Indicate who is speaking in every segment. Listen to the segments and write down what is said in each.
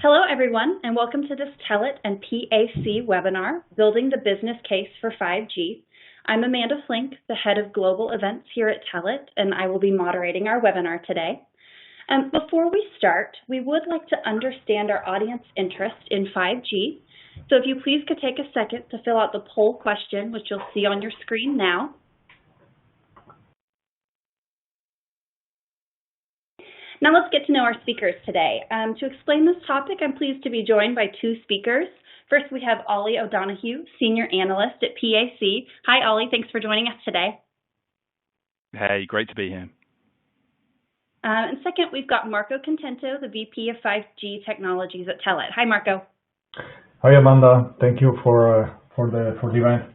Speaker 1: Hello, everyone, and welcome to this TELET and PAC webinar, Building the Business Case for 5G. I'm Amanda Flink, the Head of Global Events here at TELET, and I will be moderating our webinar today. Before we start, we would like to understand our audience interest in 5G. So if you please could take a second to fill out the poll question, which you'll see on your screen now. Now let's get to know our speakers today. To explain this topic, I'm pleased to be joined by two speakers. First, we have Ollie O'Donoghue, Senior Analyst at PAC. Hi, Ollie. Thanks for joining us today.
Speaker 2: Hey, great to be here.
Speaker 1: And second, we've got Marco Contento, the VP of 5G Technologies at TELET. Hi, Marco.
Speaker 3: Hi, Amanda. Thank you for the event.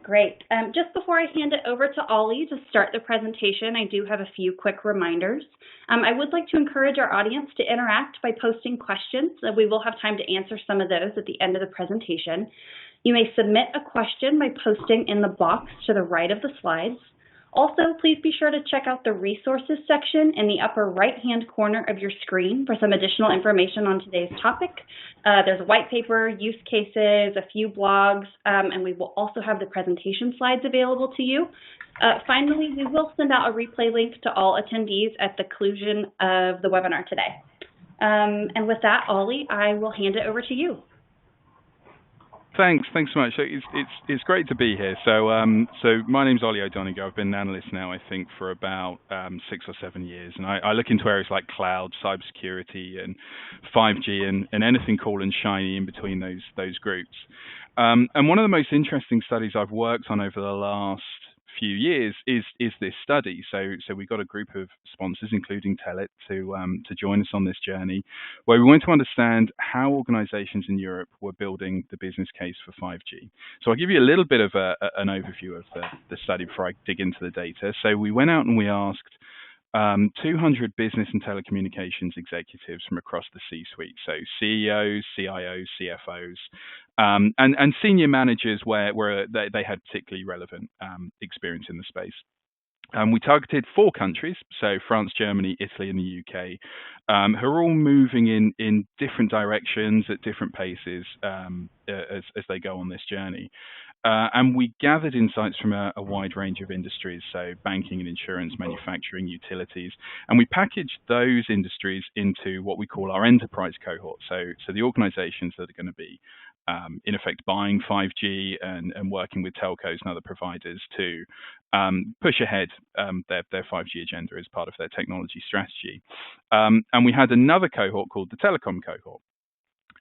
Speaker 1: Great. Just before I hand it over to Ollie to start the presentation, I do have a few quick reminders. I would like to encourage our audience to interact by posting questions. We will have time to answer some of those at the end of the presentation. You may submit a question by posting in the box to the right of the slides. Also, please be sure to check out the resources section in the upper right-hand corner of your screen for some additional information on today's topic. There's a white paper, use cases, a few blogs, and we will also have the presentation slides available to you. Finally, we will send out a replay link to all attendees at the conclusion of the webinar today. And with that, Ollie, I will hand it over to you.
Speaker 2: Thanks so much. So it's great to be here. So my name's Ollie O'Donoghue. I've been an analyst now, I think, for about 6 or 7 years, and I look into areas like cloud, cybersecurity, and 5G, and anything cool and shiny in between those groups. And one of the most interesting studies I've worked on over the last few years is this study. So we got a group of sponsors, including TELET, to join us on this journey, where we want to understand how organizations in Europe were building the business case for 5G. So I'll give you a little bit of an overview of the study before I dig into the data. So we went out and we asked 200 business and telecommunications executives from across the C-suite, so CEOs, CIOs, CFOs, and senior managers where they had particularly relevant experience in the space. We targeted 4 countries, so France, Germany, Italy, and the UK, who are all moving in different directions at different paces as they go on this journey. And we gathered insights from a wide range of industries, so banking and insurance, manufacturing, utilities, and we packaged those industries into what we call our enterprise cohort. So the organizations that are going to be, in effect, buying 5G and working with telcos and other providers to push ahead their 5G agenda as part of their technology strategy. And we had another cohort called the telecom cohort.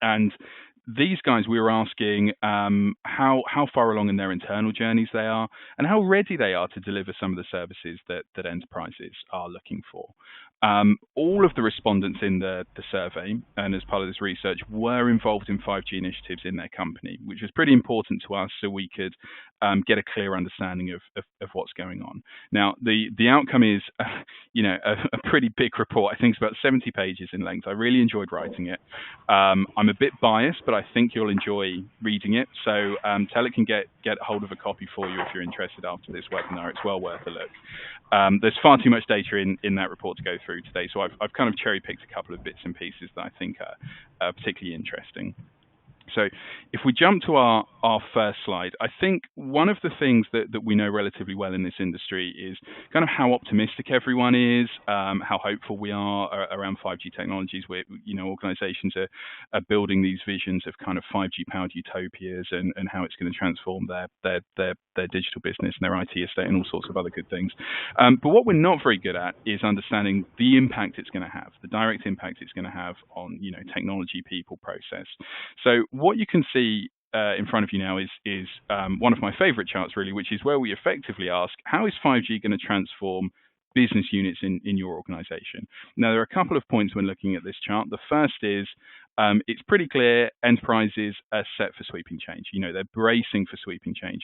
Speaker 2: And these guys, we were asking how far along in their internal journeys they are and how ready they are to deliver some of the services that enterprises are looking for. All of the respondents in the survey and as part of this research were involved in 5G initiatives in their company, which was pretty important to us so we could get a clear understanding of what's going on. Now, the outcome is, a pretty big report. I think it's about 70 pages in length. I really enjoyed writing it. I'm a bit biased, but I think you'll enjoy reading it. So TELET can get hold of a copy for you if you're interested after this webinar. It's well worth a look. There's far too much data in that report to go through today, so I've kind of cherry-picked a couple of bits and pieces that I think are particularly interesting. So if we jump to our first slide, I think one of the things that we know relatively well in this industry is kind of how optimistic everyone is, how hopeful we are around 5G technologies, where organizations are building these visions of kind of 5G powered utopias and how it's going to transform their digital business and their IT estate and all sorts of other good things. But what we're not very good at is understanding the impact it's going to have, the direct impact it's going to have on technology, people, process. So what you can see in front of you now is one of my favorite charts, really, which is where we effectively ask, how is 5G going to transform business units in your organization? Now, there are a couple of points when looking at this chart. The first is it's pretty clear enterprises are set for sweeping change. They're bracing for sweeping change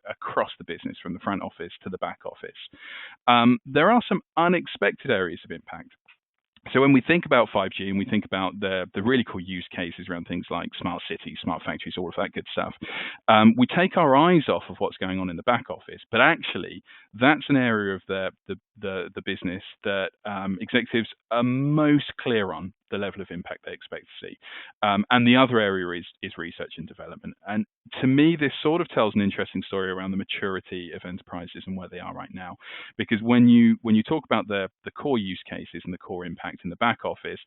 Speaker 2: across the business, from the front office to the back office. There are some unexpected areas of impact. So when we think about 5G and we think about the really cool use cases around things like smart cities, smart factories, all of that good stuff, we take our eyes off of what's going on in the back office. But actually, that's an area of the business that executives are most clear on the level of impact they expect to see. And the other area is research and development. And to me, this sort of tells an interesting story around the maturity of enterprises and where they are right now. Because when you talk about the core use cases and the core impact in the back office,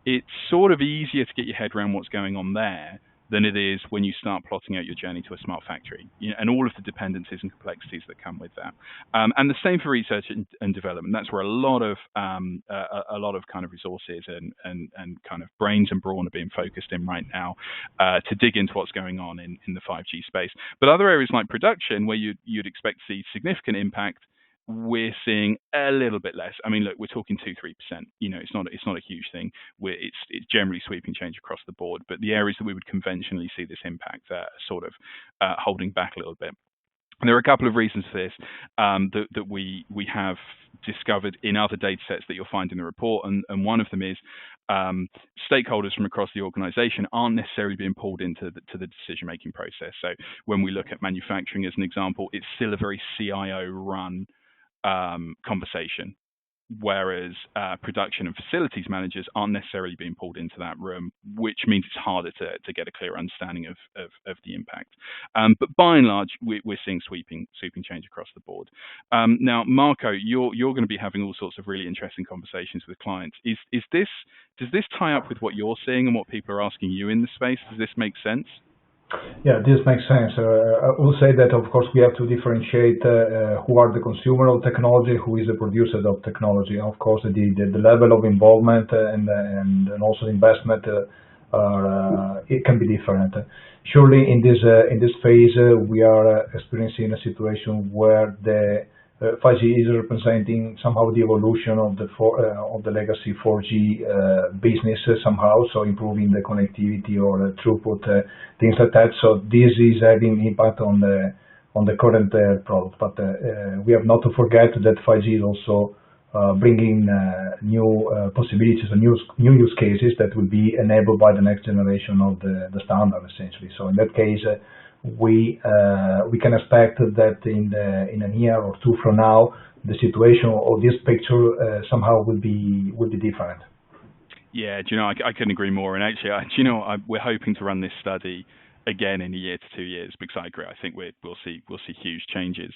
Speaker 2: it's sort of easier to get your head around what's going on there than it is when you start plotting out your journey to a smart factory, and all of the dependencies and complexities that come with that. And the same for research and development. That's where a lot of kind of resources and kind of brains and brawn are being focused in right now to dig into what's going on in the 5G space. But other areas like production, where you'd expect to see significant impact, we're seeing a little bit less. I mean, look, we're talking 2-3%. It's not a huge thing. It's generally sweeping change across the board. But the areas that we would conventionally see this impact are sort of holding back a little bit. And there are a couple of reasons for this that we have discovered in other data sets that you'll find in the report. And one of them is stakeholders from across the organization aren't necessarily being pulled into the decision-making process. So when we look at manufacturing as an example, it's still a very CIO-run conversation, whereas production and facilities managers aren't necessarily being pulled into that room, which means it's harder to get a clear understanding of the impact. But by and large, we're seeing sweeping change across the board. Now, Marco, you're going to be having all sorts of really interesting conversations with clients. Does this tie up with what you're seeing and what people are asking you in the space? Does this make sense?
Speaker 3: Yeah, this makes sense. I will say that, of course, we have to differentiate who are the consumer of technology, who is the producer of technology. Of course, the level of involvement and also investment it can be different. Surely, in this phase, we are experiencing a situation where the 5G is representing somehow the evolution of the legacy 4G business somehow, so improving the connectivity or the throughput, things like that. So this is having impact on the current product. But we have not to forget that 5G is also bringing new possibilities and new use cases that will be enabled by the next generation of the standard, essentially. So in that case, we can expect that in a year or two from now, the situation or this picture somehow will be different.
Speaker 2: Yeah, I couldn't agree more. And actually, we're hoping to run this study again in a year to 2 years, because I agree. I think we'll see huge changes.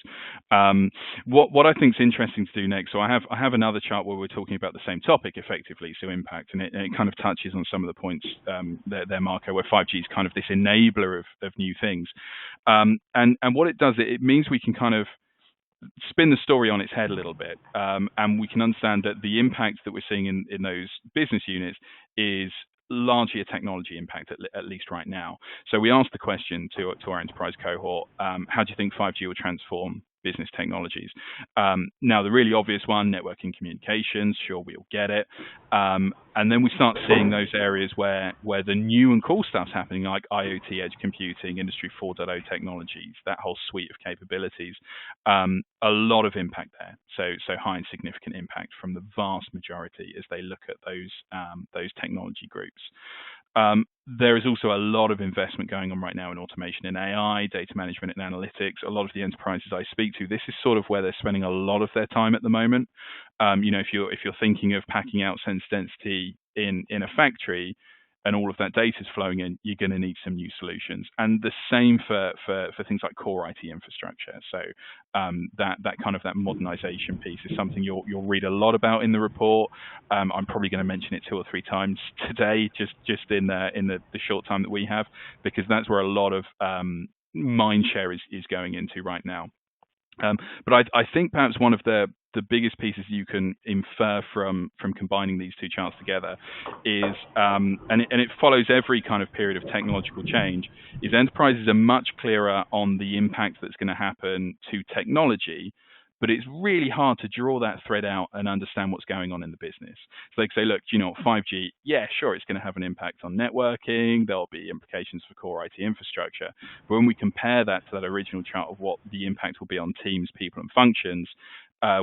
Speaker 2: What I think is interesting to do next. So I have another chart where we're talking about the same topic effectively, so impact, and it kind of touches on some of the points there, Marco, where 5G is kind of this enabler of new things. And what it does, it means we can kind of spin the story on its head a little bit, and we can understand that the impact that we're seeing in those business units is largely a technology impact, at least right now. So we asked the question to our enterprise cohort, how do you think 5G will transform business technologies? Now, the really obvious one, networking communications, sure, we'll get it. And then we start seeing those areas where the new and cool stuff's happening, like IoT, edge computing, Industry 4.0 technologies, that whole suite of capabilities. A lot of impact there. So high and significant impact from the vast majority as they look at those technology groups. There is also a lot of investment going on right now in automation and AI, data management and analytics. A lot of the enterprises I speak to, this is sort of where they're spending a lot of their time at the moment. If you're thinking of packing out sense density in a factory, and all of that data is flowing in, you're going to need some new solutions. And the same for things like core IT infrastructure. So that modernization piece is something you'll read a lot about in the report. I'm probably going to mention it 2 or 3 times today, just in the short time that we have, because that's where a lot of mind share is going into right now. But I think perhaps one of the biggest pieces you can infer from combining these two charts together is, and it follows every kind of period of technological change, is enterprises are much clearer on the impact that's going to happen to technology, but it's really hard to draw that thread out and understand what's going on in the business. So they say, look, 5G, yeah, sure, it's going to have an impact on networking. There'll be implications for core IT infrastructure. But when we compare that to that original chart of what the impact will be on teams, people, and functions,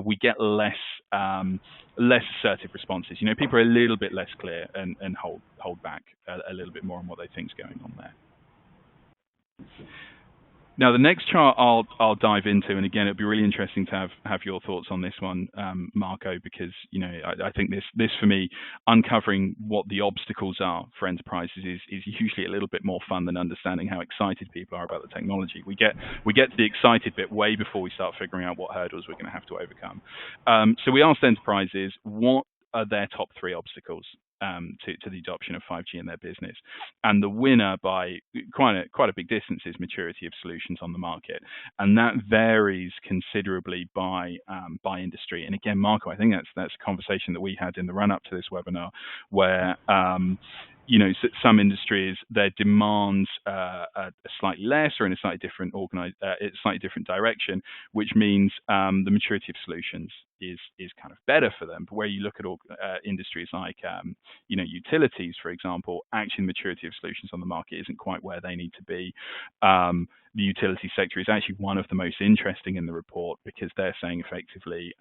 Speaker 2: we get less assertive responses. People are a little bit less clear and hold back a little bit more on what they think is going on there. Now, the next chart I'll dive into, and again, it'd be really interesting to have your thoughts on this one, Marco, because I think this for me, uncovering what the obstacles are for enterprises is usually a little bit more fun than understanding how excited people are about the technology. We get to the excited bit way before we start figuring out what hurdles we're going to have to overcome. So we asked enterprises, what are their top 3 obstacles to the adoption of 5G in their business? And the winner by quite a big distance is maturity of solutions on the market, and that varies considerably by industry. And again, Marco, I think that's a conversation that we had in the run up to this webinar, where some industries, their demands are slightly less or in a slightly different direction, which means the maturity of solutions is kind of better for them. But where you look at industries like utilities, for example, actually the maturity of solutions on the market isn't quite where they need to be. The utility sector is actually one of the most interesting in the report, because they're saying effectively,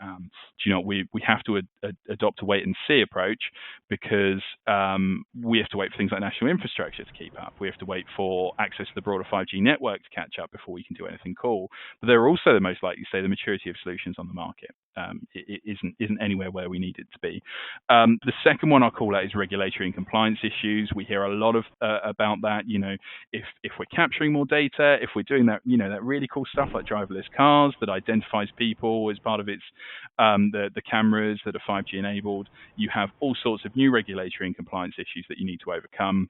Speaker 2: we have to adopt a wait and see approach, because we have to wait for things like national infrastructure to keep up. We have to wait for access to the broader 5G network to catch up before we can do anything cool. But they're also the most likely to say the maturity of solutions on the market it isn't anywhere where we need it to be. The second one I'll call out is regulatory and compliance issues. We hear a lot of about that. If we're capturing more data, if we're doing that, that really cool stuff like driverless cars that identifies people as part of its the cameras that are 5G enabled, you have all sorts of new regulatory and compliance issues that you need to overcome.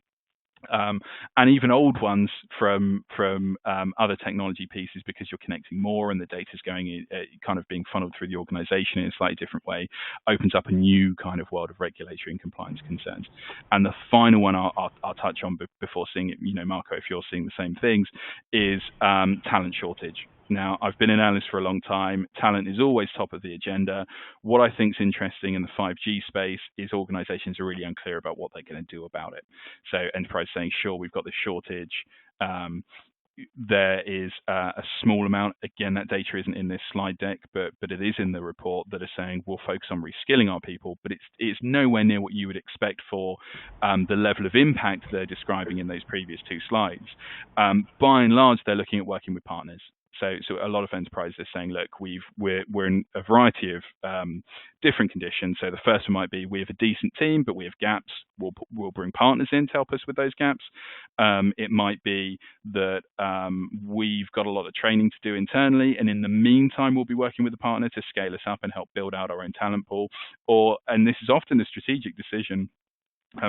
Speaker 2: And even old ones from other technology pieces, because you're connecting more and the data is going in, kind of being funneled through the organization in a slightly different way, opens up a new kind of world of regulatory and compliance concerns. And the final one I'll touch on before seeing it, Marco, if you're seeing the same things, is talent shortage. Now, I've been an analyst for a long time. Talent is always top of the agenda. What I think is interesting in the 5G space is organizations are really unclear about what they're going to do about it. So enterprise saying, sure, we've got this shortage. There is a small amount, again, that data isn't in this slide deck, but it is in the report, that are saying we'll focus on reskilling our people, but it's nowhere near what you would expect for the level of impact they're describing in those previous 2 slides. By and large, they're looking at working with partners. So a lot of enterprises are saying, look, we're in a variety of different conditions. So the first one might be we have a decent team, but we have gaps. We'll bring partners in to help us with those gaps. It might be that we've got a lot of training to do internally, and in the meantime, we'll be working with a partner to scale us up and help build out our own talent pool. And this is often a strategic decision.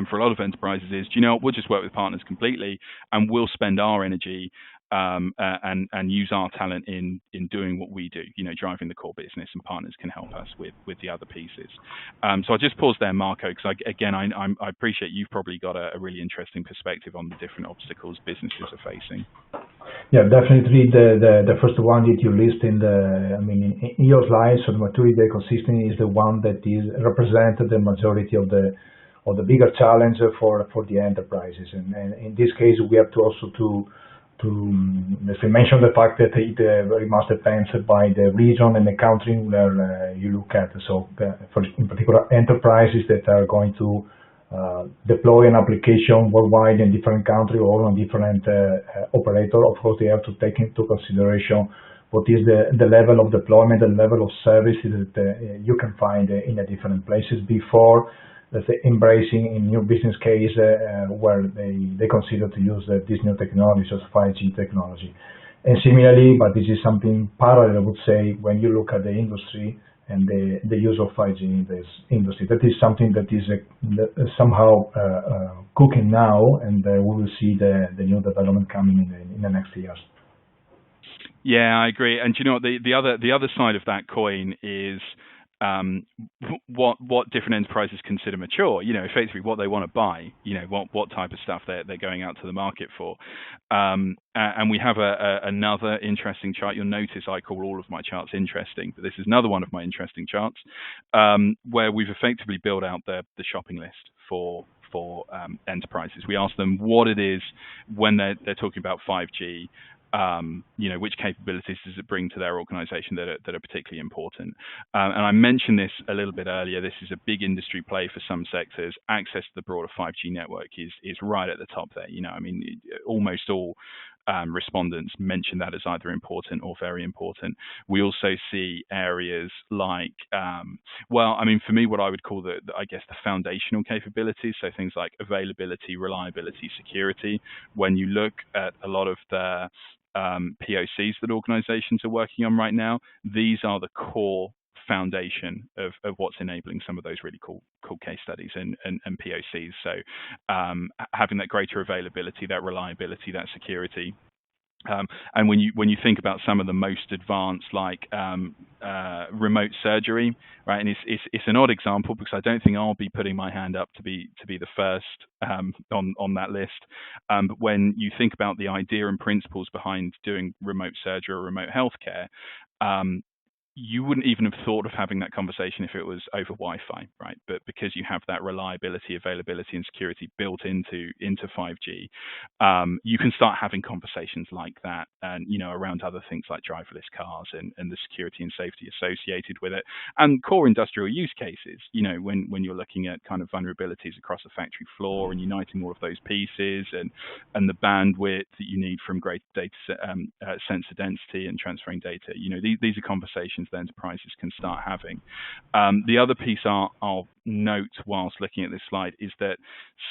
Speaker 2: For a lot of enterprises is, we'll just work with partners completely, and we'll spend our energy and use our talent in doing what we do, driving the core business, and partners can help us with the other pieces. So I'll just pause there, Marco, because I appreciate you've probably got a really interesting perspective on the different obstacles businesses are facing.
Speaker 3: Yeah, definitely the first one that you list in your slides, so the maturity ecosystem is the one that is represented the majority of the bigger challenge for the enterprises, and in this case we have to also let's say, mention the fact that it very much depends by the region and the country where you look at. So in particular, enterprises that are going to deploy an application worldwide in different countries or on different operator, of course they have to take into consideration what is the level of deployment, the level of services that you can find in the different places before, let's say, embracing a new business case where they consider to use this new technology, so 5G technology. And similarly, but this is something parallel, I would say, when you look at the industry and the use of 5G in this industry. That is something that is somehow cooking now, and we will see the new development coming in the next years.
Speaker 2: Yeah, I agree. And the other side of that coin is what different enterprises consider mature, effectively what they want to buy, what type of stuff they're going out to the market for. And we have another interesting chart. You'll notice I call all of my charts interesting, but this is another one of my interesting charts, where we've effectively built out the shopping list for enterprises. We ask them what it is when they're talking about 5G. Which capabilities does it bring to their organization that are particularly important? And I mentioned this a little bit earlier. This is a big industry play for some sectors. Access to the broader 5G network is right at the top there. Almost all respondents mention that as either important or very important. We also see areas like, for me, what I would call the foundational capabilities, so things like availability, reliability, security. When you look at a lot of the POCs that organizations are working on right now, these are the core foundation of what's enabling some of those really cool case studies and POCs. So having that greater availability, that reliability, that security. And when you think about some of the most advanced, like remote surgery, right? And it's an odd example because I don't think I'll be putting my hand up to be the first on that list. But when you think about the idea and principles behind doing remote surgery or remote healthcare, you wouldn't even have thought of having that conversation if it was over Wi-Fi, right? But because you have that reliability, availability, and security built into 5G, you can start having conversations like that, and around other things like driverless cars and the security and safety associated with it, and core industrial use cases. When you're looking at kind of vulnerabilities across a factory floor and uniting all of those pieces and the bandwidth that you need from great data sensor density and transferring data. These are conversations that enterprises can start having. The other piece I'll note whilst looking at this slide is that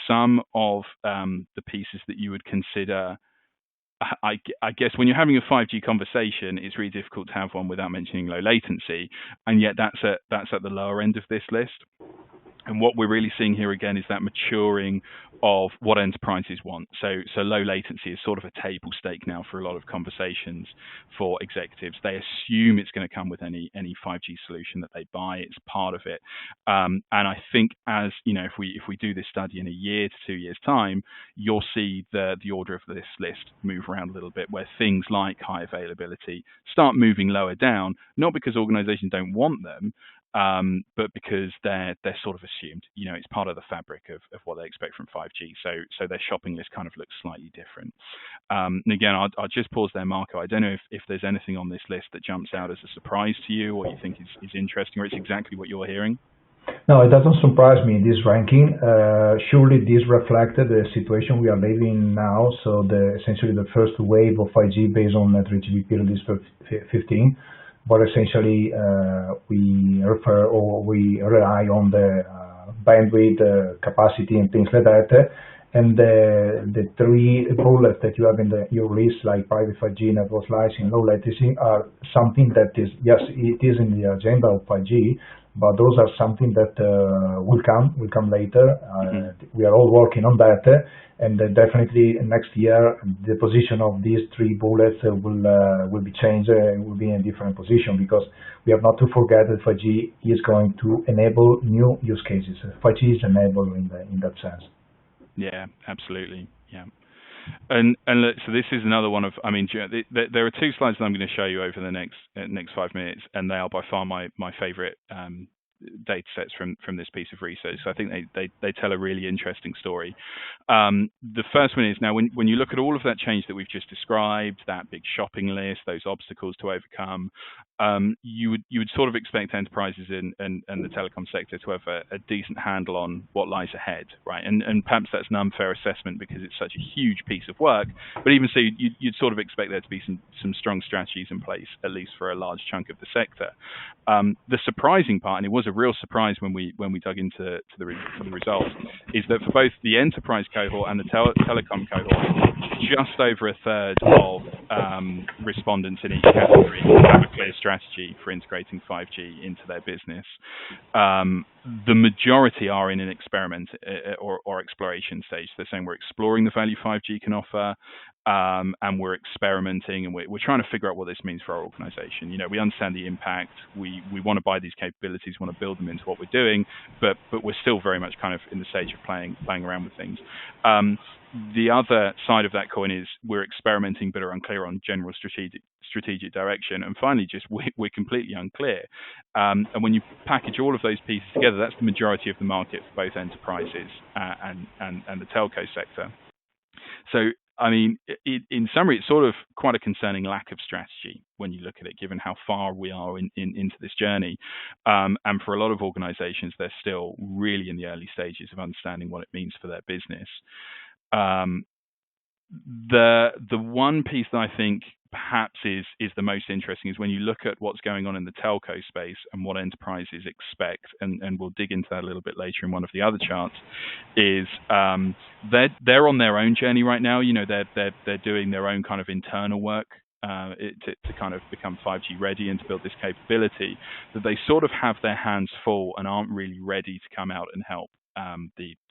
Speaker 2: some of the pieces that you would consider, I guess when you're having a 5G conversation, it's really difficult to have one without mentioning low latency, and yet that's at the lower end of this list. And what we're really seeing here again is that maturing of what enterprises want. So low latency is sort of a table stake now for a lot of conversations for executives. They assume it's going to come with any 5G solution that they buy. It's part of it. And I think if we do this study in a year to 2 years time, you'll see the order of this list move around a little bit, where things like high availability start moving lower down, not because organizations don't want them, but because they're sort of assumed. It's part of the fabric of what they expect from 5G. So their shopping list kind of looks slightly different. And again, I'll just pause there, Marco. I don't know if there's anything on this list that jumps out as a surprise to you, or you think is interesting, or it's exactly what you're hearing.
Speaker 3: No, it doesn't surprise me, this ranking. Surely this reflected the situation we are living now. So essentially the first wave of 5G based on 3GPP release 15. But essentially, we rely on the bandwidth, capacity, and things like that. And the three bullets that you have in your list, like private 5G, network slicing, low latency, are something that is, yes, it is in the agenda of 5G, but those are something that will come later. We are all working on that, and definitely next year the position of these three bullets will be changed. Will be in a different position, because we have not to forget that 5G is going to enable new use cases. 5G is enabled in that sense.
Speaker 2: Yeah, absolutely. Yeah. And so this is another one of, there are two slides that I'm going to show you over the next 5 minutes, and they are by far my favorite data sets from this piece of research. So I think they tell a really interesting story. The first one is, now when you look at all of that change that we've just described, that big shopping list, those obstacles to overcome, you would sort of expect enterprises and the telecom sector to have a decent handle on what lies ahead, right? And perhaps that's an unfair assessment because it's such a huge piece of work. But even so, you'd sort of expect there to be some strong strategies in place, at least for a large chunk of the sector. The surprising part, and it was a real surprise when we dug into the results, is that for both the enterprise cohort and the telecom cohort, just over a third of respondents in each category have a clear strategy for integrating 5G into their business. The majority are in an experiment or exploration stage. They're saying we're exploring the value 5G can offer, and we're experimenting, and we're trying to figure out what this means for our organization. We understand the impact. We want to buy these capabilities, want to build them into what we're doing, but we're still very much kind of in the stage of playing around with things. The other side of that coin is we're experimenting but are unclear on general strategic direction. And finally, just we're completely unclear. And when you package all of those pieces together, that's the majority of the market for both enterprises and the telco sector. So, in summary, it's sort of quite a concerning lack of strategy when you look at it, given how far we are into this journey. And for a lot of organizations, they're still really in the early stages of understanding what it means for their business. The one piece that I think perhaps is the most interesting is when you look at what's going on in the telco space and what enterprises expect, and we'll dig into that a little bit later in one of the other charts, is they're on their own journey right now. They're doing their own kind of internal work to kind of become 5G ready and to build this capability, that they sort of have their hands full and aren't really ready to come out and help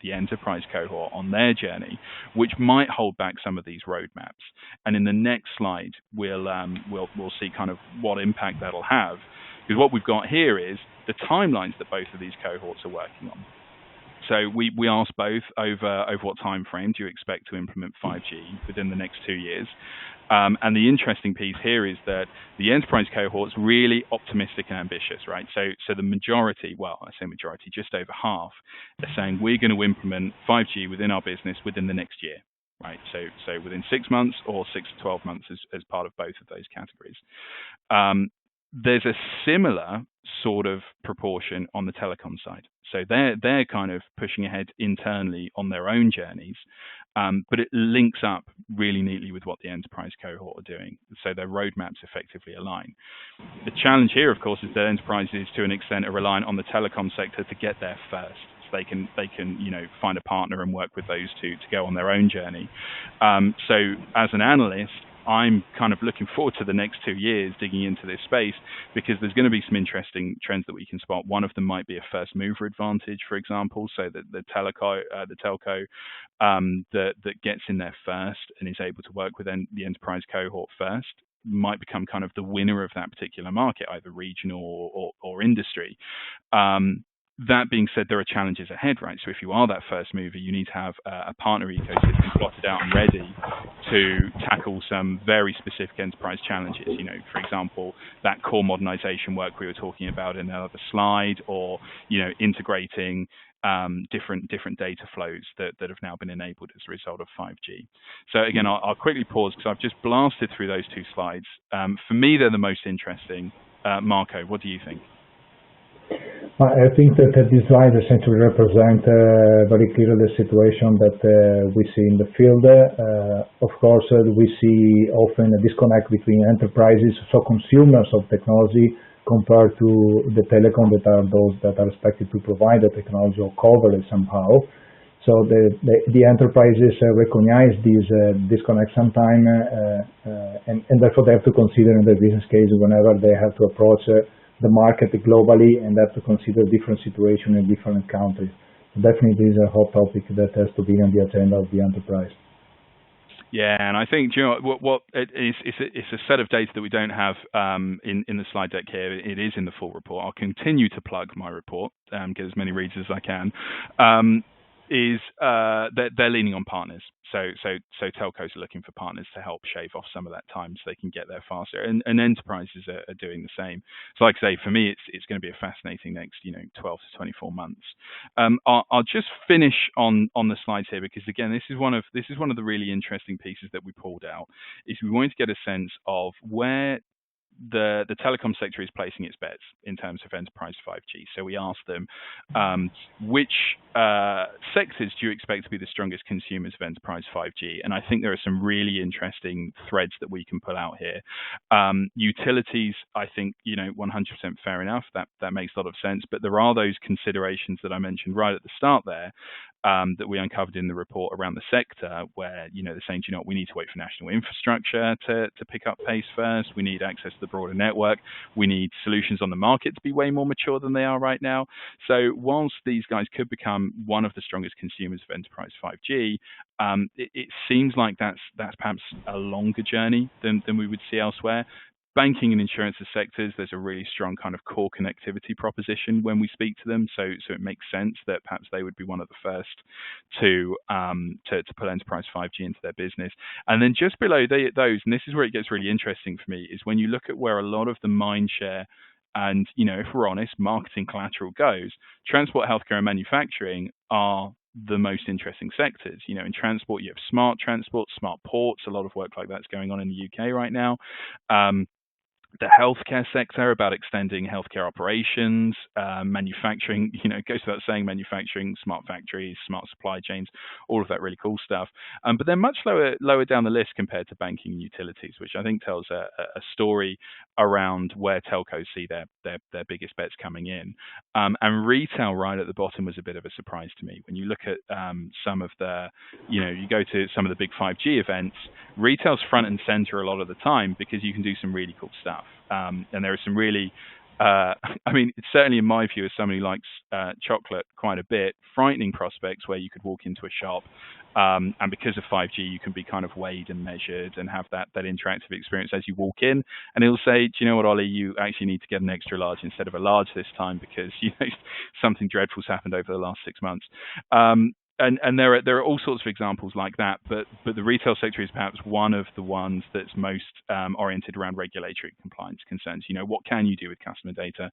Speaker 2: the enterprise cohort on their journey, which might hold back some of these roadmaps. And in the next slide, we'll see kind of what impact that'll have, because what we've got here is the timelines that both of these cohorts are working on. So we asked both over what time frame do you expect to implement 5G within the next 2 years. And the interesting piece here is that the enterprise cohort's really optimistic and ambitious, right? So the majority, well, I say majority, just over half, are saying we're going to implement 5G within our business within the next year, right? So within 6 months or 6 to 12 months as part of both of those categories. There's a similar sort of proportion on the telecom side. So they're kind of pushing ahead internally on their own journeys, but it links up really neatly with what the enterprise cohort are doing. So their roadmaps effectively align. The challenge here, of course, is that enterprises, to an extent, are reliant on the telecom sector to get there first. So they can find a partner and work with those two to go on their own journey. So as an analyst, I'm kind of looking forward to the next 2 years digging into this space, because there's going to be some interesting trends that we can spot. One of them might be a first mover advantage, for example, so that the telco that gets in there first and is able to work with the enterprise cohort first might become kind of the winner of that particular market, either regional or industry. That being said, there are challenges ahead, right? So if you are that first mover, you need to have a partner ecosystem plotted out and ready to tackle some very specific enterprise challenges. For example, that core modernization work we were talking about in the other slide, or integrating different data flows that have now been enabled as a result of 5G. So again, I'll quickly pause because I've just blasted through those two slides. For me, they're the most interesting. Marco, what do you think?
Speaker 3: I think that this slide essentially represents very clearly the situation that we see in the field. Of course, we see often a disconnect between enterprises, so consumers of technology, compared to the telecom that are those that are expected to provide the technology or cover it somehow. So the enterprises recognize this disconnect sometime, and therefore they have to consider in their business case whenever they have to approach the market globally, and have to consider different situations in different countries. Definitely, this is a hot topic that has to be on the agenda of the enterprise.
Speaker 2: Yeah, and I think what it's a set of data that we don't have in the slide deck here. It is in the full report. I'll continue to plug my report, get as many reads as I can. They're leaning on partners. So telcos are looking for partners to help shave off some of that time so they can get there faster, and enterprises are doing the same. So like I say, for me, it's going to be a fascinating next 12 to 24 months. I'll just finish on the slides here, because again, this is one of the really interesting pieces that we pulled out. Is we wanted to get a sense of where the telecom sector is placing its bets in terms of enterprise 5G. So we asked them, which sectors do you expect to be the strongest consumers of enterprise 5G? And I think there are some really interesting threads that we can pull out here. Utilities, I think, 100% fair enough. That makes a lot of sense. But there are those considerations that I mentioned right at the start there, that we uncovered in the report around the sector, where they're saying, we need to wait for national infrastructure to pick up pace first. We need access to the broader network. We need solutions on the market to be way more mature than they are right now. So whilst these guys could become one of the strongest consumers of enterprise 5G, it seems like that's perhaps a longer journey than we would see elsewhere. Banking and insurance sectors, there's a really strong kind of core connectivity proposition when we speak to them, so it makes sense that perhaps they would be one of the first to put enterprise 5G into their business. And then just below those, and this is where it gets really interesting for me, is when you look at where a lot of the mind share and, if we're honest, marketing collateral goes, transport, healthcare, and manufacturing are the most interesting sectors. In transport, you have smart transport, smart ports, a lot of work like that's going on in the UK right now. the healthcare sector, about extending healthcare operations, manufacturing, it goes without saying, manufacturing, smart factories, smart supply chains, all of that really cool stuff. But they're much lower down the list compared to banking and utilities, which I think tells a story around where telcos see their biggest bets coming in. And retail right at the bottom was a bit of a surprise to me. When you look at some of the, you go to some of the big 5G events, retail's front and center a lot of the time because you can do some really cool stuff. And there are some really, it's certainly in my view, as somebody who likes chocolate quite a bit, frightening prospects where you could walk into a shop and because of 5G, you can be kind of weighed and measured and have that interactive experience as you walk in. And it'll say, do you know what, Ollie, you actually need to get an extra large instead of a large this time because, something dreadful's happened over the last 6 months. And there are all sorts of examples like that, but the retail sector is perhaps one of the ones that's most oriented around regulatory compliance concerns. What can you do with customer data?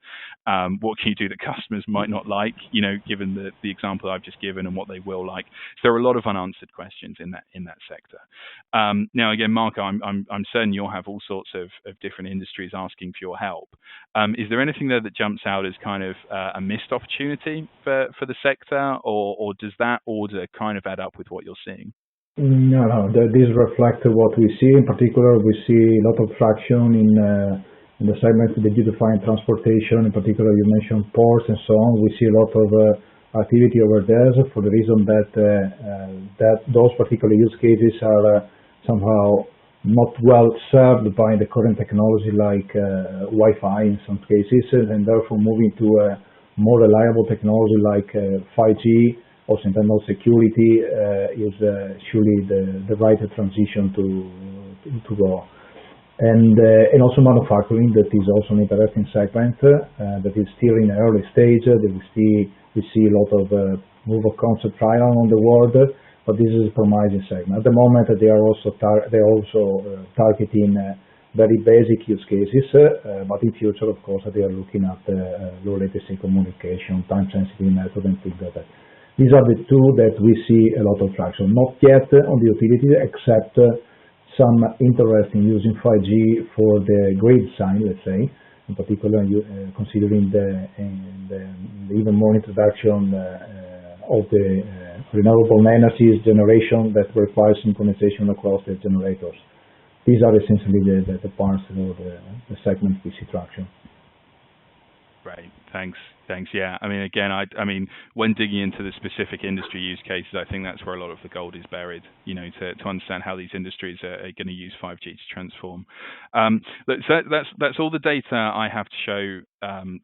Speaker 2: What can you do that customers might not like? Given the example I've just given and what they will like. So there are a lot of unanswered questions in that sector. Now, again, Marco, I'm certain you'll have all sorts of different industries asking for your help. Is there anything there that jumps out as kind of a missed opportunity for the sector, or does that order kind of add up with what you're seeing?
Speaker 3: No. This reflects what we see. In particular, we see a lot of traction in the segment of the digitalized transportation. In particular, you mentioned ports and so on. We see a lot of activity over there for the reason that those particular use cases are somehow not well served by the current technology like Wi-Fi in some cases, and therefore moving to a more reliable technology like 5G, also in terms of security, is surely the right transition to go. And also manufacturing, that is also an interesting segment that is still in the early stage. We see a lot of proof of concept trial on the world, but this is a promising segment. At the moment, they are also targeting very basic use cases, but in future, of course, they are looking at low latency communication, time-sensitive method, and things like that. These are the two that we see a lot of traction. Not yet on the utility, except some interest in using 5G for the grid side, let's say, in particular considering the even more introduction of the renewable energies generation that requires synchronization across the generators. These are essentially the parts of the segment we see traction.
Speaker 2: Right. Thanks. Yeah. Again, when digging into the specific industry use cases, I think that's where a lot of the gold is buried. To understand how these industries are going to use 5G to transform. So that's all the data I have to show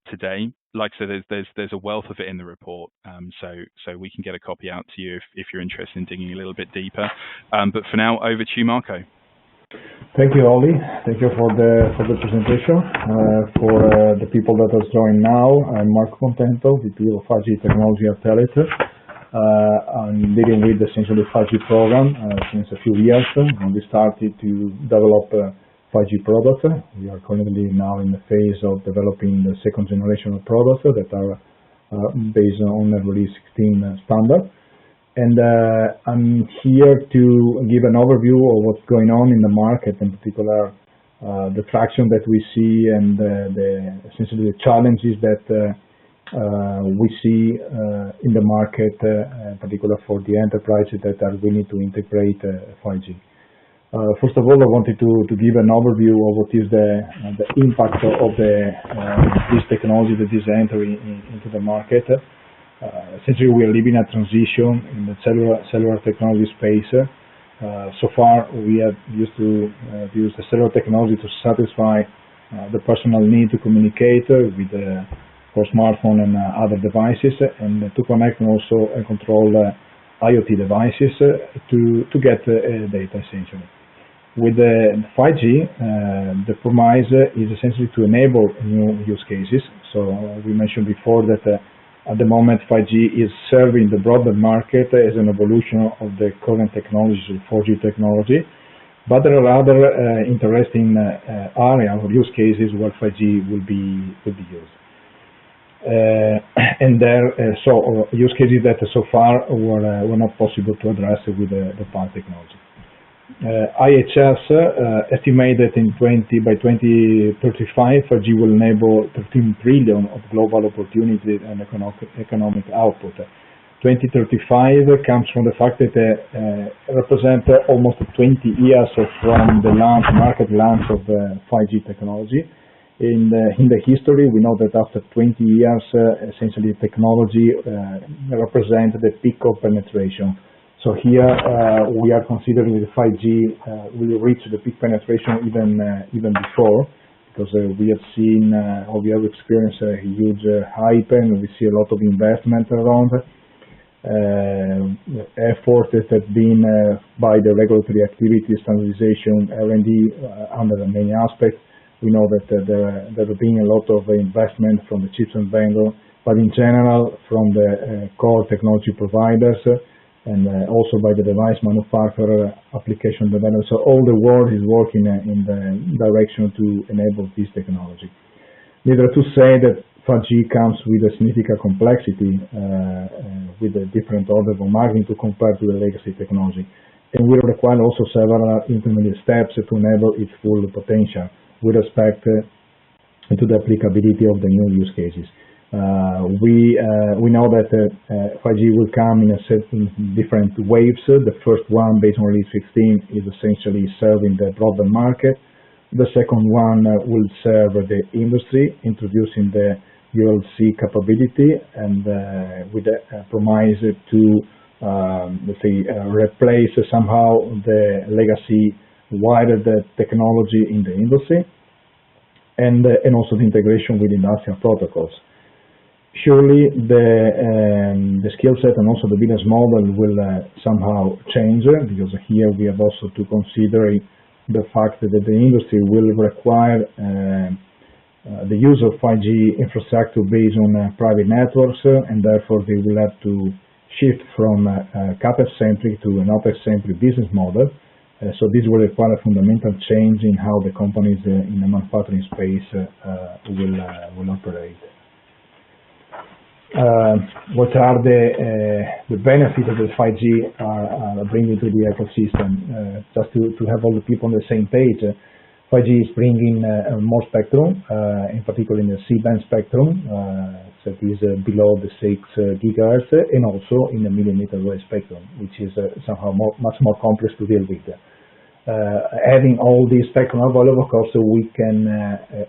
Speaker 2: today. Like I said, there's a wealth of it in the report, so we can get a copy out to you if you're interested in digging a little bit deeper. But for now, over to you, Marco.
Speaker 3: Thank you, Ollie. Thank you for the presentation. For the people that are joining now, I'm Marco Contento, VP of 5G Technology at Telit. I'm dealing with essentially the 5G program since a few years, when we started to develop a 5G product. We are currently now in the phase of developing the second generation of products that are based on the Release 16 standard. And I'm here to give an overview of what's going on in the market, in particular the traction that we see and essentially the challenges that we see in the market, in particular for the enterprises that are willing to integrate 5G. First of all, I wanted to give an overview of what is the impact of this technology that is entering into the market. Essentially, we are living a transition in the cellular technology space. So far, we have used to use the cellular technology to satisfy the personal need to communicate with for smartphone and other devices, and to connect and also control IoT devices to get data essentially. With the 5G, the promise is essentially to enable new use cases. So we mentioned before that at the moment, 5G is serving the broader market as an evolution of the current technology, 4G technology. But there are other interesting areas or use cases where 5G will be used. And there, use cases that so far were not possible to address with the past technology. IHS estimated by 2035, 5G will enable 13 trillion of global opportunity and economic output. 2035 comes from the fact that represent almost 20 years from the market launch of 5G technology. In the history, we know that after 20 years, essentially technology represents the peak of penetration. So here we are considering that 5G will reach the peak penetration even before, because we have seen or we have experienced a huge hype, and we see a lot of investment around. Effort that has been by the regulatory activity, standardization, R&D under the many aspects. We know that there has been a lot of investment from the chipset vendor, but in general from the core technology providers and also by the device manufacturer, application developers. So all the world is working in the direction to enable this technology. Needless to say that 5G comes with a significant complexity with a different order of magnitude compared to the legacy technology, and will require also several intermediate steps to enable its full potential with respect to the applicability of the new use cases. We know that 5G will come in different waves. The first one, based on Release 16, is essentially serving the broadband market. The second one will serve the industry, introducing the ULC capability and with the promise to, let's say, replace somehow the legacy wired technology in the industry, and also the integration with industrial protocols. Surely the skill set and also the business model will somehow change, because here we have also to consider the fact that the industry will require the use of 5G infrastructure based on private networks, and therefore they will have to shift from CapEx-centric to an OpEx-centric business model. So this will require a fundamental change in how the companies in the manufacturing space will operate. What are the benefits that the 5G are bringing to the ecosystem? Just to have all the people on the same page, 5G is bringing more spectrum, in particular in the C-band spectrum, that is below the 6 gigahertz, and also in the millimeter wave spectrum, which is somehow much more complex to deal with. Having all these spectrum available, of course, we can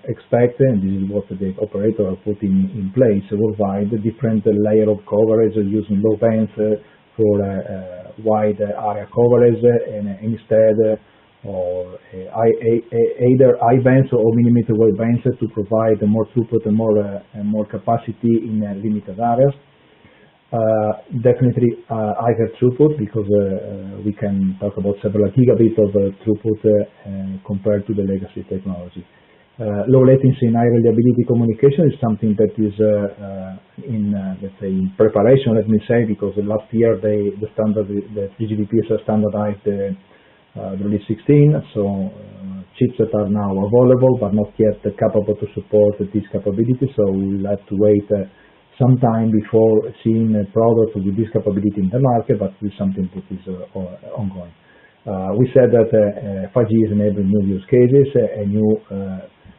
Speaker 3: expect, and this is what the operator are putting in place worldwide, different layer of coverage using low bands for wide area coverage, and instead or either I bands or millimeter wave bands to provide more throughput and more capacity in limited areas. Definitely higher throughput, because we can talk about several gigabits of throughput compared to the legacy technology. Low latency and high reliability communication is something that is in let's say in preparation, let me say, because last year the 3GPPs standardized the Release 16, so chipsets are now available but not yet capable to support this capability, so we will have to wait some time before seeing a product with this capability in the market, but it's something that is ongoing. We said that 5G is enabling new use cases, a new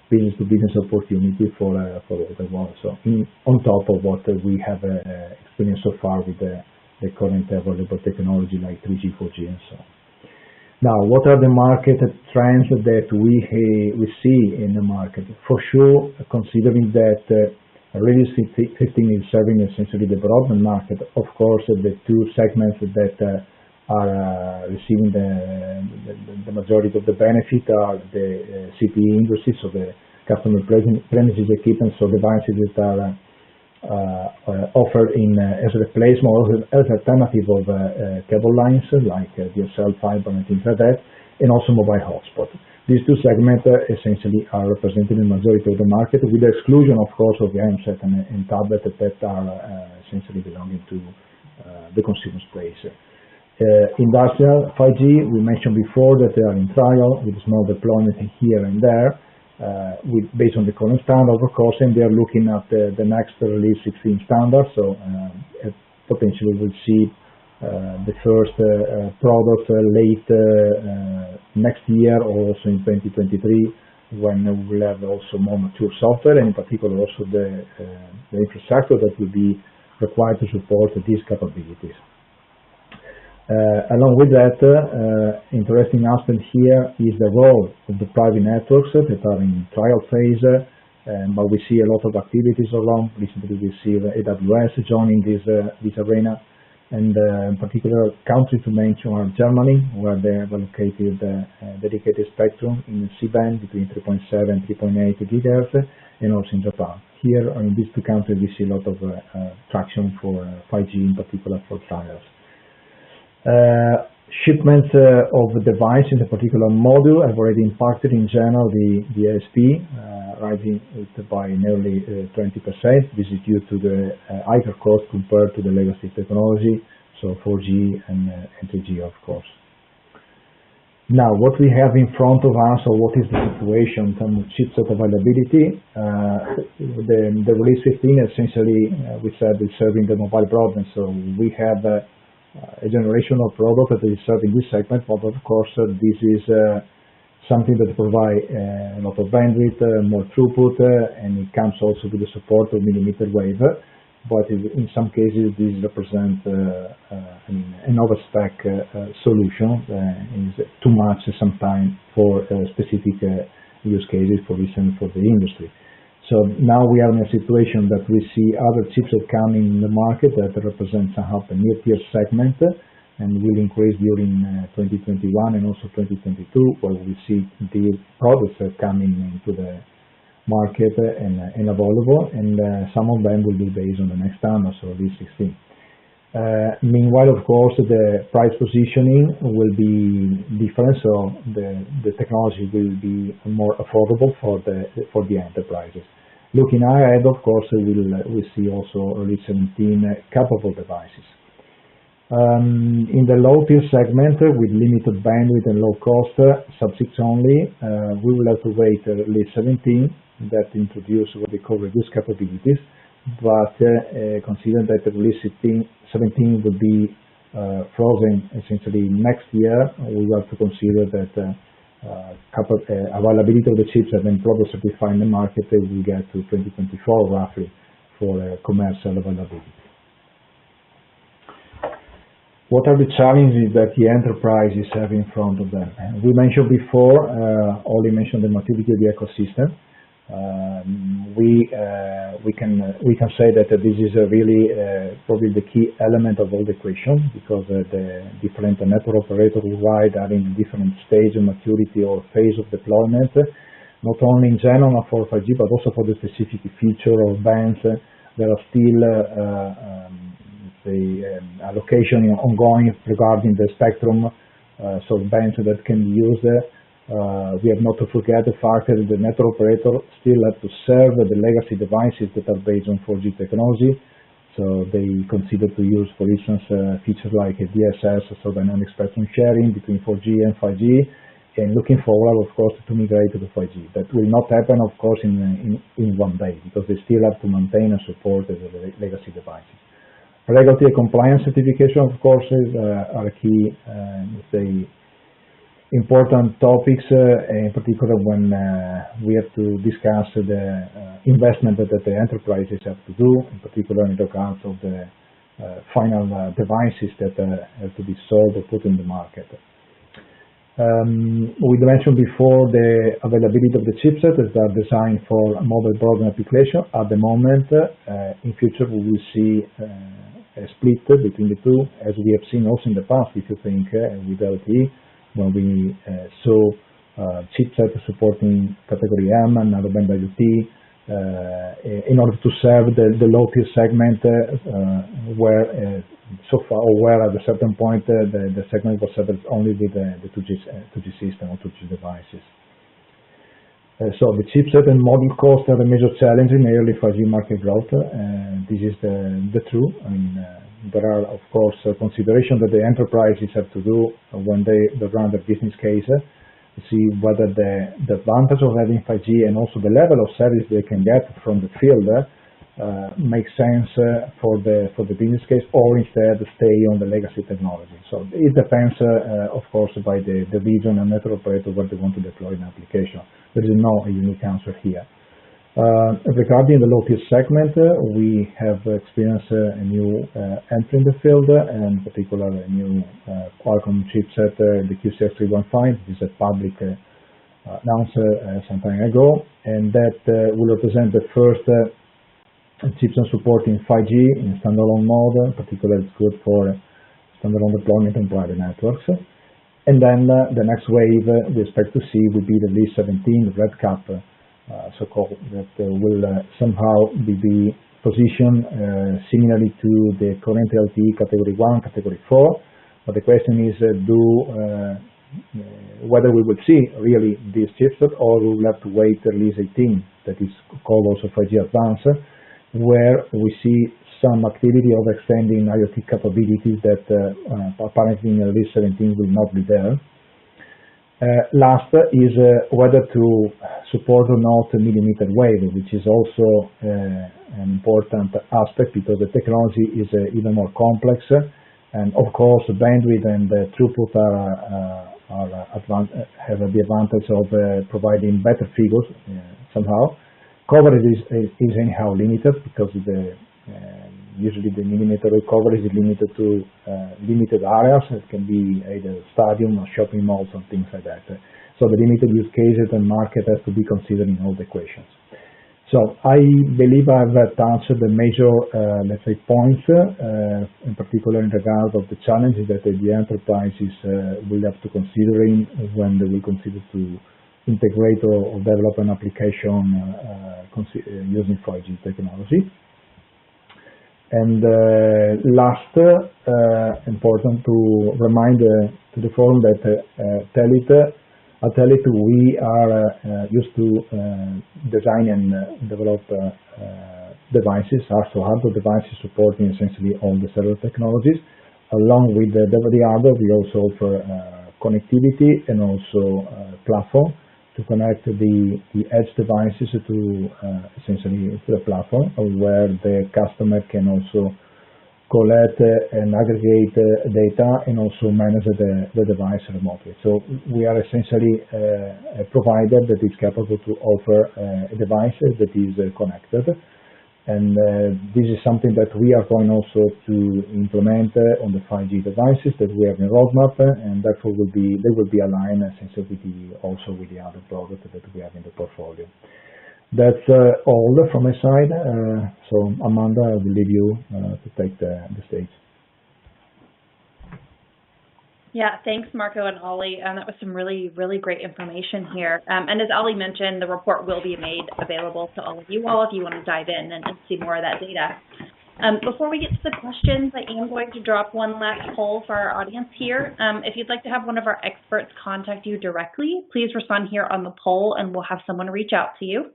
Speaker 3: business-to-business opportunity for the world. So on top of what we have experienced so far with the current available technology like 3G, 4G, and so on. Now, what are the market trends that we see in the market? For sure, considering that Release 15 is serving essentially the broadband market, of course, the two segments that are receiving the majority of the benefit are the CPE industry, so the customer premises equipment, so devices that are offered as a replacement or as alternative of cable lines like DSL, fiber, and things like that, and also mobile hotspot. These two segments essentially are representing the majority of the market, with the exclusion, of course, of the handset and tablet that are essentially belonging to the consumer space. Industrial 5G, we mentioned before that they are in trial with small deployment here and there, based on the current standard, of course, and they are looking at the next Release 16 standard, so potentially we'll see the first product late next year or also in 2023, when we will have also more mature software, and in particular also the infrastructure that will be required to support these capabilities. Along with that, interesting aspect here is the role of the private networks that are in trial phase, but we see a lot of activities around. Recently we see AWS joining this arena, and in particular countries to mention are Germany, where they have allocated dedicated spectrum in C-band between 3.7 and 3.8 gigahertz, and also in Japan. Here in these two countries we see a lot of traction for 5G, in particular for trials. Shipments of the device in a particular module have already impacted in general the ASP, rising it by nearly 20%. This is due to the higher cost compared to the legacy technology, so 4G and 3G, of course. Now, what we have in front of us, or what is the situation in terms of chipset availability? The release 15 essentially, we said, is serving the mobile broadband, so we have a generation of product that is serving this segment, but of course this is something that provides a lot of bandwidth, more throughput, and it comes also with the support of millimeter wave, but in some cases this represents an overspec solution, is too much sometimes for specific use cases, for instance, for the industry. So now we are in a situation that we see other chipset coming in the market that represent somehow a near-tier segment, and will increase during 2021 and also 2022, where we see the products coming into the market and available, and some of them will be based on the next standard, so V16. Meanwhile, of course, the price positioning will be different, so the technology will be more affordable for the enterprises. Looking ahead, of course, we see also release 17 capable devices. In the low-tier segment, with limited bandwidth and low cost, sub-6 only, we will have to wait release 17 that introduce what we call reduced capabilities, but consider that the release 17 will be frozen essentially next year. We have to consider that availability of the chips and then products certified in the market will get to 2024 roughly for commercial availability. What are the challenges that the enterprises have in front of them? We mentioned before, Oli mentioned the maturity of the ecosystem. We can say that this is really probably the key element of all the equation, because the different network operators worldwide are in different stage of maturity or phase of deployment, not only in general for 5G, but also for the specific feature or bands. There are still allocation ongoing regarding the spectrum, so bands that can be used. We have not to forget the fact that the network operator still have to serve the legacy devices that are based on 4G technology. So they consider to use, for instance, features like DSS, so dynamic spectrum sharing between 4G and 5G, and looking forward, of course, to migrate to the 5G. That will not happen, of course, in one day, because they still have to maintain and support the legacy devices. Regulatory compliance certification, of course, are key, important topics, in particular when we have to discuss the investment that the enterprises have to do, in particular in regards of the final devices that have to be sold or put in the market. We mentioned before the availability of the chipset that are designed for mobile broadband application. At the moment, in future we will see a split between the two, as we have seen also in the past, if you think with LTE, when we saw chipset supporting category M and narrowband IoT in order to serve the low-tier segment, where so far, or where at a certain point the segment was served only with the 2G system or 2G devices. So the chipset and module cost are a major challenge in early 5G market growth. This is the truth. I mean, there are, of course, considerations that the enterprises have to do when they run their business case to see whether the advantage of having 5G and also the level of service they can get from the field make sense for the business case, or instead stay on the legacy technology. So it depends, of course, by the region and network operator where they want to deploy an application. There is no unique answer here. Regarding the low-tier segment, we have experienced a new entry in the field, and in particular a new Qualcomm chipset, the QCX315. This is a public announced some time ago, and that will represent the first chipset supporting 5G in standalone mode. In particular, it's good for standalone deployment on private networks. And then the next wave we expect to see will be the Release 17, the Red Cap, so-called, that will somehow be positioned similarly to the current LTE Category 1, Category 4. But the question is whether we will see really this chipset, or we will have to wait till Release 18, that is called also 5G Advanced, where we see some activity of extending IoT capabilities that apparently in Release 17 will not be there. Last is whether to support or not millimeter wave, which is also an important aspect because the technology is even more complex, and of course bandwidth and throughput have the advantage of providing better figures somehow. Coverage is anyhow limited because usually the millimeter wave coverage is limited to limited areas. It can be either stadium or shopping malls and things like that. So the limited use cases and market has to be considered in all the equations. So I believe I've touched the major, let's say, points, in particular in regard of the challenges that the enterprises will have to consider when they will consider to integrate or develop an application using 5G technology. And last, important to remind to the forum that at Telit we are used to design and develop devices, also hardware devices supporting essentially all the cellular technologies. Along with the hardware, we also offer connectivity and also platform to connect the edge devices to essentially to the platform, where the customer can also collect and aggregate data and also manage the device remotely. So we are essentially a provider that is capable to offer a device that is connected. And this is something that we are going also to implement on the 5G devices that we have in roadmap, and therefore they will be aligned essentially also with the other products that we have in the portfolio. That's all from my side. So Amanda, I will leave you to take the stage.
Speaker 1: Yeah, thanks, Marco and Ollie. That was some really, really great information here. And as Ollie mentioned, the report will be made available to all of you if you want to dive in and see more of that data. Before we get to the questions, I am going to drop one last poll for our audience here. If you'd like to have one of our experts contact you directly, please respond here on the poll and we'll have someone reach out to you.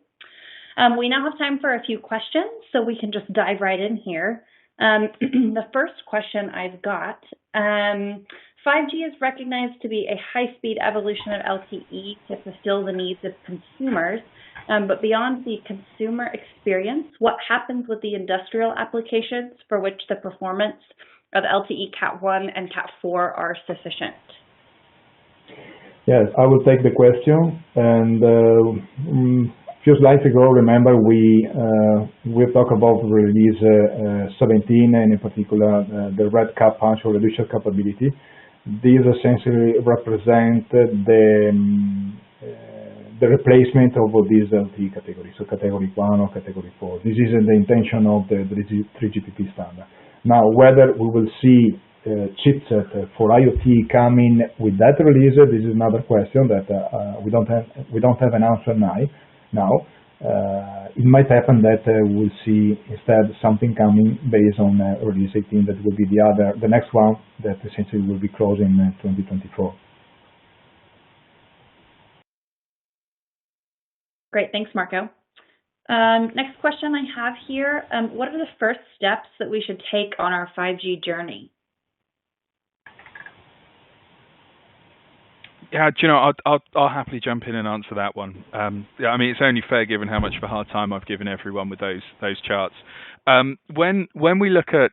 Speaker 1: We now have time for a few questions, so we can just dive right in here. The first question I've got, 5G is recognized to be a high-speed evolution of LTE to fulfill the needs of consumers, but beyond the consumer experience, what happens with the industrial applications for which the performance of LTE Cat 1 and Cat 4 are sufficient?
Speaker 3: Yes, I will take the question. And few slides ago, remember we talked about release 17 and in particular the Red Cap punctual reduction capability. These essentially represent the replacement of these LTE categories, so Category 1 or Category 4. This is the intention of the 3GPP standard. Now, whether we will see chipset for IoT coming with that release, this is another question that we don't have an answer now. It might happen that we'll see instead something coming based on Release 18 that will be the next one that essentially will be closed in 2024.
Speaker 1: Great, thanks, Marco. Next question I have here, what are the first steps that we should take on our 5G journey?
Speaker 2: Yeah, do you know, I'll happily jump in and answer that one. Yeah, I mean, it's only fair given how much of a hard time I've given everyone with those charts. When we look at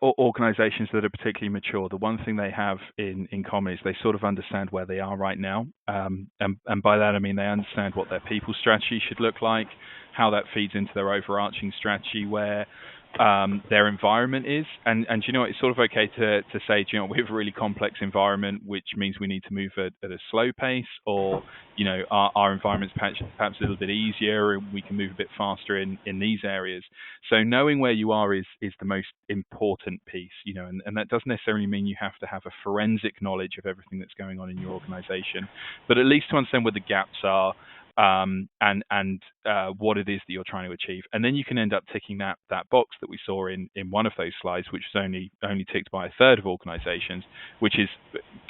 Speaker 2: organizations that are particularly mature, the one thing they have in common is they sort of understand where they are right now. And by that, I mean they understand what their people strategy should look like, how that feeds into their overarching strategy, where their environment is. And you know, it's sort of okay to say, you know, we have a really complex environment, which means we need to move at a slow pace, or, you know, our environment's perhaps a little bit easier and we can move a bit faster in these areas. So knowing where you are is the most important piece, you know, and that doesn't necessarily mean you have to have a forensic knowledge of everything that's going on in your organization, but at least to understand where the gaps are, and what it is that you're trying to achieve. And then you can end up ticking that box that we saw in one of those slides, which is only ticked by a third of organizations, which is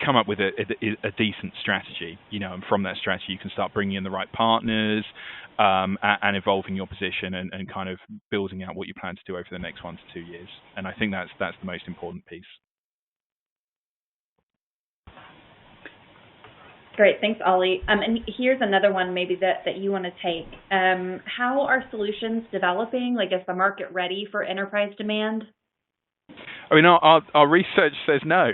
Speaker 2: come up with a decent strategy, you know, and from that strategy you can start bringing in the right partners, and evolving your position and kind of building out what you plan to do over the next 1 to 2 years. And I think that's the most important piece.
Speaker 1: Great, thanks, Ollie. And here's another one maybe that you want to take. How are solutions developing? Like, is the market ready for enterprise demand?
Speaker 2: I mean, our research says no,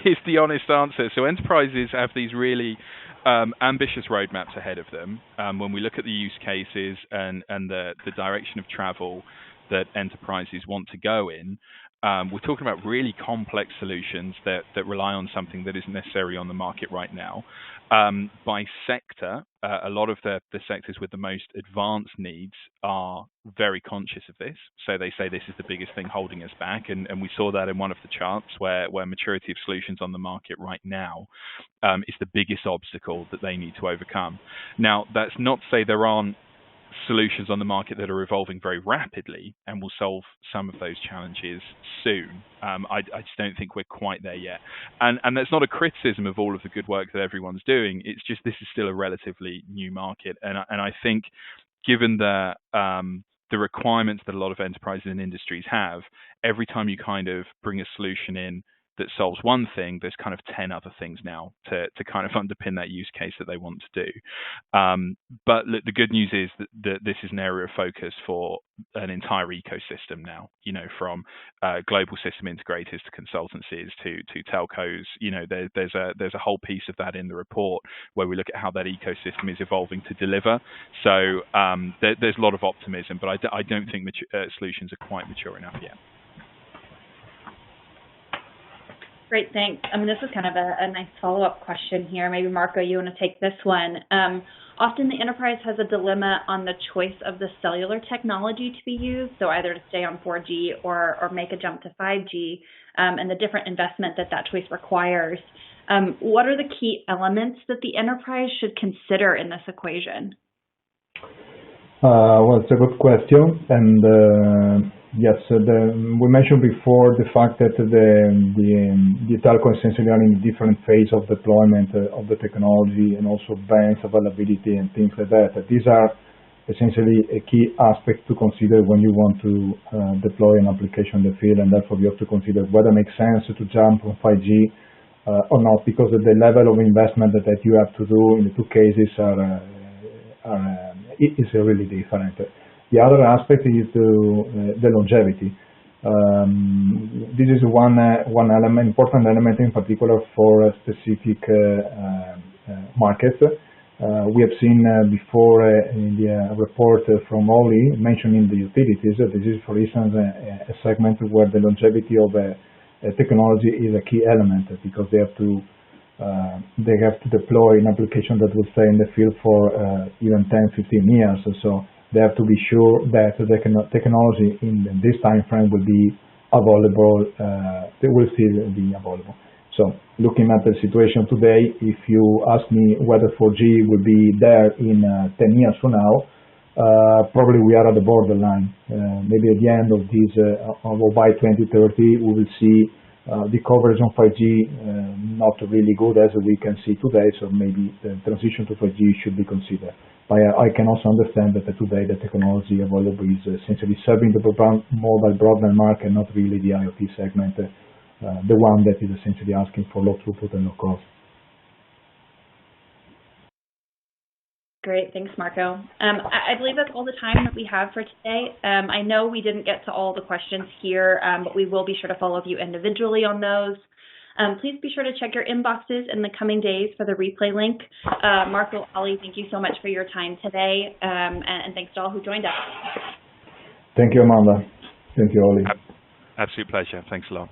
Speaker 2: is the honest answer. So enterprises have these really ambitious roadmaps ahead of them. When we look at the use cases and the direction of travel that enterprises want to go in, we're talking about really complex solutions that rely on something that isn't necessarily on the market right now. By sector, a lot of the sectors with the most advanced needs are very conscious of this. So they say this is the biggest thing holding us back. And we saw that in one of the charts where maturity of solutions on the market right now is the biggest obstacle that they need to overcome. Now, that's not to say there aren't solutions on the market that are evolving very rapidly and will solve some of those challenges soon. I just don't think we're quite there yet. And that's not a criticism of all of the good work that everyone's doing. It's just this is still a relatively new market. And I think given the requirements that a lot of enterprises and industries have, every time you kind of bring a solution in that solves one thing, there's kind of 10 other things now to kind of underpin that use case that they want to do. But the good news is that this is an area of focus for an entire ecosystem now, you know, from global system integrators to consultancies to telcos. You know, there's a whole piece of that in the report where we look at how that ecosystem is evolving to deliver. So there's a lot of optimism, but I don't think solutions are quite mature enough yet.
Speaker 1: Great, thanks. I mean, this is kind of a nice follow-up question here. Maybe, Marco, you want to take this one. Often the enterprise has a dilemma on the choice of the cellular technology to be used, so either to stay on 4G or make a jump to 5G, and the different investment that choice requires. What are the key elements that the enterprise should consider in this equation?
Speaker 3: Well, it's a good question, and yes, we mentioned before the fact that the telco essentially are in different phase of deployment of the technology, and also bandwidth availability and things like that. These are essentially a key aspect to consider when you want to deploy an application in the field, and therefore you have to consider whether it makes sense to jump on 5G or not, because of the level of investment that you have to do in the two cases is really different. The other aspect is the longevity. This is one element, important element in particular for specific markets. We have seen before in the report from Ollie mentioning the utilities. This is, for instance, a segment where the longevity of a technology is a key element, because they have to deploy an application that will stay in the field for even 10, 15 years. So they have to be sure that the technology in this time frame will be available, they will still be available. So looking at the situation today, if you ask me whether 4G will be there in 10 years from now, probably we are at the borderline. Maybe at the end of this, or by 2030, we will see the coverage on 5G not really good as we can see today, so maybe the transition to 5G should be considered. But I can also understand that today the technology available is essentially serving the mobile broadband market, not really the IoT segment, the one that is essentially asking for low throughput and low cost.
Speaker 1: Great. Thanks, Marco. I believe that's all the time that we have for today. I know we didn't get to all the questions here, but we will be sure to follow up you individually on those. Please be sure to check your inboxes in the coming days for the replay link. Marco, Ollie, thank you so much for your time today, and thanks to all who joined us.
Speaker 3: Thank you, Amanda. Thank you, Ollie.
Speaker 2: Absolute pleasure. Thanks a lot.